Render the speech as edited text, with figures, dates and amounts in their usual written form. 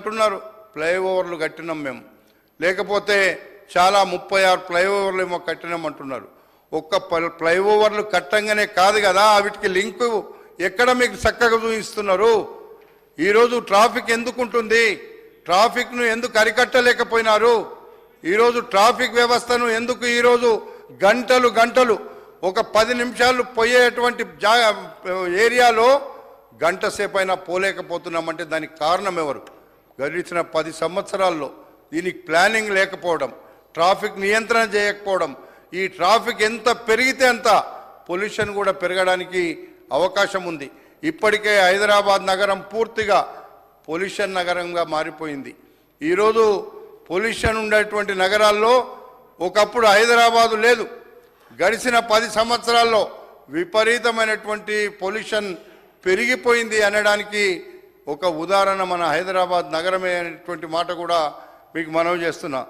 అంటున్నారు ఫ్లైఓవర్లు కట్టినాం మేము, లేకపోతే చాలా 36 ఫ్లైఓవర్లు ఏమో కట్టినాం అంటున్నారు. ఒక్క ఫ్లైఓవర్లు కట్టంగానే కాదు కదా, వీటికి లింకు ఎక్కడ మీకు చక్కగా చూపిస్తున్నారు? ఈరోజు ట్రాఫిక్ ఎందుకు ఉంటుంది? ట్రాఫిక్ను ఎందుకు అరికట్టలేకపోయినారు? ఈరోజు ట్రాఫిక్ వ్యవస్థను ఎందుకు ఈరోజు గంటలు గంటలు ఒక 10 నిమిషాలు పోయేటువంటి ఏరియాలో గంట సేపు అయినా పోలేకపోతున్నామంటే దానికి కారణం ఎవరు? గడిచిన 10 సంవత్సరాల్లో దీనికి ప్లానింగ్ లేకపోవడం, ట్రాఫిక్ నియంత్రణ చేయకపోవడం. ఈ ట్రాఫిక్ ఎంత పెరిగితే అంత పొల్యూషన్ కూడా పెరగడానికి అవకాశం ఉంది. ఇప్పటికే హైదరాబాద్ నగరం పూర్తిగా పొల్యూషన్ నగరంగా మారిపోయింది. ఈరోజు పొల్యూషన్ ఉండేటువంటి నగరాల్లో ఒకప్పుడు హైదరాబాదు లేదు. గడిచిన 10 సంవత్సరాల్లో విపరీతమైనటువంటి పొల్యూషన్ పెరిగిపోయింది అనడానికి ఒక ఉదాహరణ మన హైదరాబాద్ నగరమే అనేటువంటి మాట కూడా మీకు మనవి చేస్తున్నా.